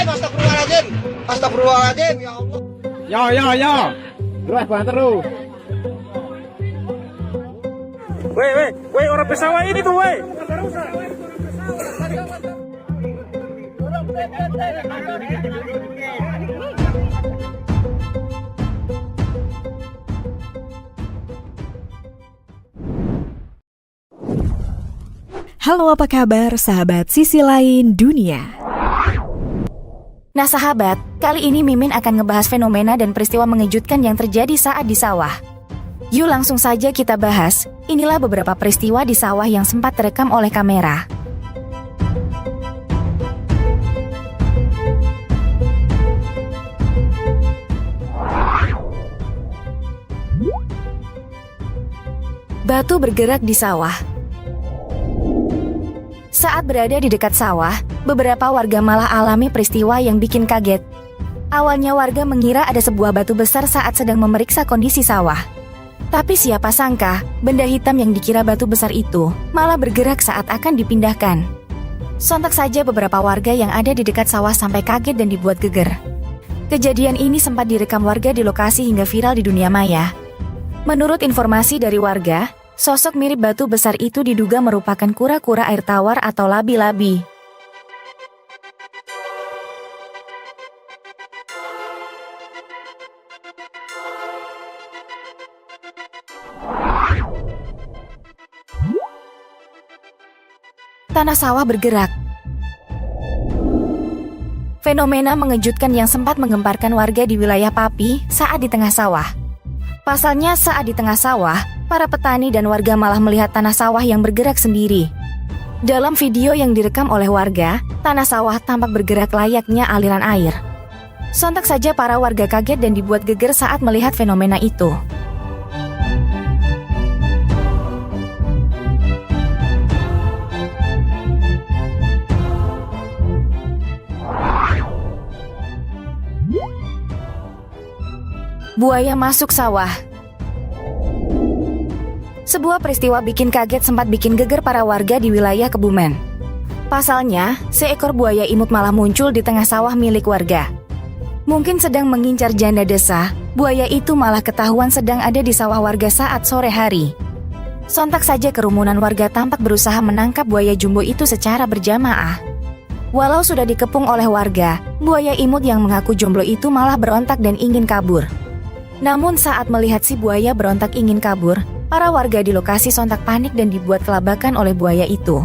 Astagfirullahaladzim, astagfirullahaladzim, astagfirullahaladzim, ya Allah. Ya. Terus banter lu. Weh, orang pesawat ini tuh, weh. Halo, apa kabar sahabat sisi lain dunia? Nah sahabat, kali ini Mimin akan ngebahas fenomena dan peristiwa mengejutkan yang terjadi saat di sawah. Yuk langsung saja kita bahas, inilah beberapa peristiwa di sawah yang sempat terekam oleh kamera. Batu bergerak di sawah. Saat berada di dekat sawah, beberapa warga malah alami peristiwa yang bikin kaget. Awalnya warga mengira ada sebuah batu besar saat sedang memeriksa kondisi sawah. Tapi siapa sangka, benda hitam yang dikira batu besar itu malah bergerak saat akan dipindahkan. Sontak saja beberapa warga yang ada di dekat sawah sampai kaget dan dibuat geger. Kejadian ini sempat direkam warga di lokasi hingga viral di dunia maya. Menurut informasi dari warga, sosok mirip batu besar itu diduga merupakan kura-kura air tawar atau labi-labi. Tanah sawah bergerak. Fenomena mengejutkan yang sempat menggemparkan warga di wilayah Papi saat di tengah sawah. Pasalnya saat di tengah sawah, para petani dan warga malah melihat tanah sawah yang bergerak sendiri. Dalam video yang direkam oleh warga, tanah sawah tampak bergerak layaknya aliran air. Sontak saja para warga kaget dan dibuat geger saat melihat fenomena itu. Buaya masuk sawah. Sebuah peristiwa bikin kaget sempat bikin geger para warga di wilayah Kebumen. Pasalnya, seekor buaya imut malah muncul di tengah sawah milik warga. Mungkin sedang mengincar janda desa, buaya itu malah ketahuan sedang ada di sawah warga saat sore hari. Sontak saja kerumunan warga tampak berusaha menangkap buaya jumbo itu secara berjamaah. Walau sudah dikepung oleh warga, buaya imut yang mengaku jomblo itu malah berontak dan ingin kabur. Namun saat melihat si buaya berontak ingin kabur, para warga di lokasi sontak panik dan dibuat kelabakan oleh buaya itu.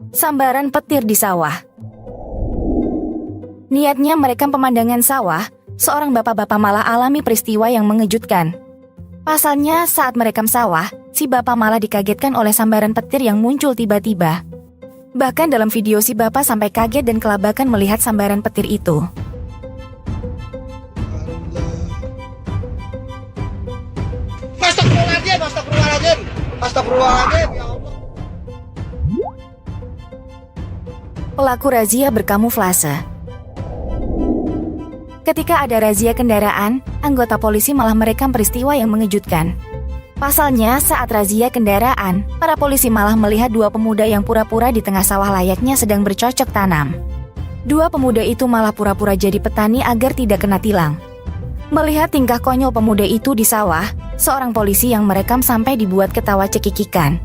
Sambaran petir di sawah. Niatnya merekam pemandangan sawah, seorang bapak-bapak malah alami peristiwa yang mengejutkan. Pasalnya saat merekam sawah, si bapak malah dikagetkan oleh sambaran petir yang muncul tiba-tiba. Bahkan dalam video si bapak sampai kaget dan kelabakan melihat sambaran petir itu. Astagfirullahaladzim, astagfirullahaladzim, astagfirullahaladzim, ya Allah. Pelaku razia berkamuflase. Ketika ada razia kendaraan, anggota polisi malah merekam peristiwa yang mengejutkan. Pasalnya, saat razia kendaraan, para polisi malah melihat dua pemuda yang pura-pura di tengah sawah layaknya sedang bercocok tanam. Dua pemuda itu malah pura-pura jadi petani agar tidak kena tilang. Melihat tingkah konyol pemuda itu di sawah, seorang polisi yang merekam sampai dibuat ketawa cekikikan.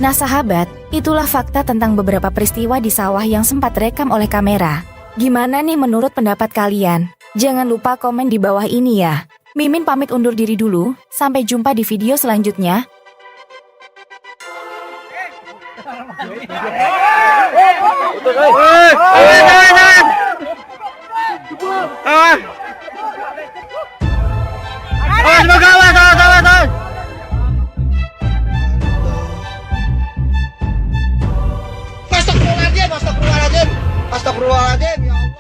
Nah sahabat, itulah fakta tentang beberapa peristiwa di sawah yang sempat rekam oleh kamera. Gimana nih menurut pendapat kalian? Jangan lupa komen di bawah ini ya. Mimin pamit undur diri dulu, sampai jumpa di video selanjutnya. Astagfirullahaladzim, astagfirullahaladzim, astagfirullahaladzim, ya Allah.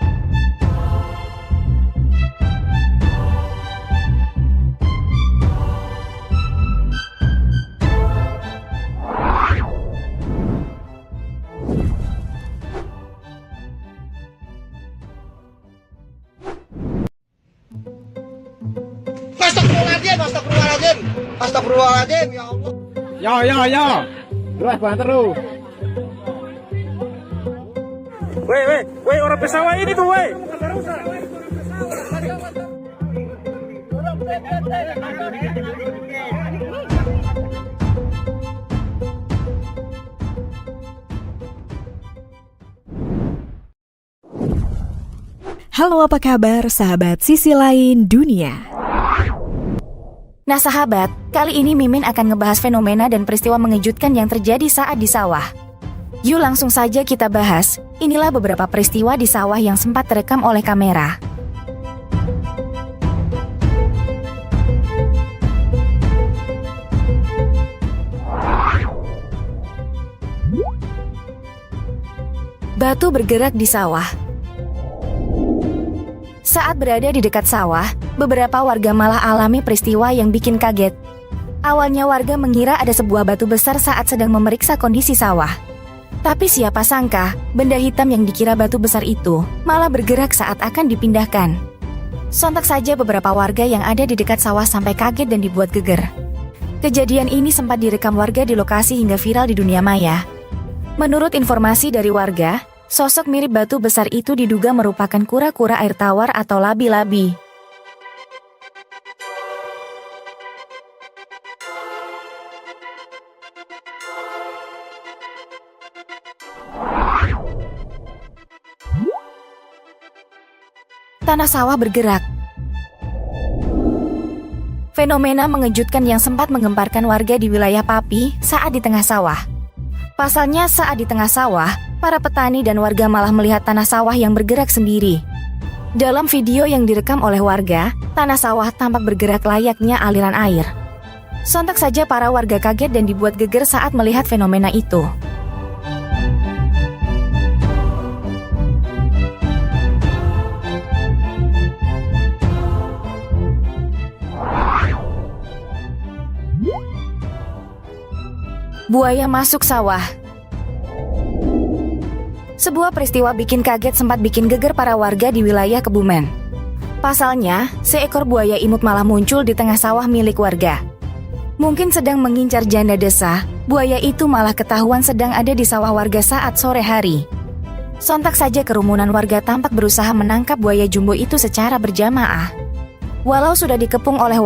Astagfirullahaladzim. Astagfirullahaladzim. Ya Allah. Yo. Terus banter lu. Woi, orang pesawat ini tuh, woi. Halo, apa kabar sahabat sisi lain dunia? Nah sahabat, kali ini Mimin akan ngebahas fenomena dan peristiwa mengejutkan yang terjadi saat di sawah. Yuk langsung saja kita bahas, inilah beberapa peristiwa di sawah yang sempat terekam oleh kamera. Batu bergerak di sawah. Saat berada di dekat sawah, beberapa warga malah alami peristiwa yang bikin kaget. Awalnya warga mengira ada sebuah batu besar saat sedang memeriksa kondisi sawah. Tapi siapa sangka, benda hitam yang dikira batu besar itu malah bergerak saat akan dipindahkan. Sontak saja beberapa warga yang ada di dekat sawah sampai kaget dan dibuat geger. Kejadian ini sempat direkam warga di lokasi hingga viral di dunia maya. Menurut informasi dari warga, sosok mirip batu besar itu diduga merupakan kura-kura air tawar atau labi-labi. Tanah sawah bergerak. Fenomena mengejutkan yang sempat menggemparkan warga di wilayah Papi saat di tengah sawah. Pasalnya saat di tengah sawah, para petani dan warga malah melihat tanah sawah yang bergerak sendiri. Dalam video yang direkam oleh warga, tanah sawah tampak bergerak layaknya aliran air. Sontak saja para warga kaget dan dibuat geger saat melihat fenomena itu. Buaya masuk sawah. Sebuah peristiwa bikin kaget sempat bikin geger para warga di wilayah Kebumen. Pasalnya, seekor buaya imut malah muncul di tengah sawah milik warga. Mungkin sedang mengincar janda desa, buaya itu malah ketahuan sedang ada di sawah warga saat sore hari. Sontak saja kerumunan warga tampak berusaha menangkap buaya jumbo itu secara berjamaah. Walau sudah dikepung oleh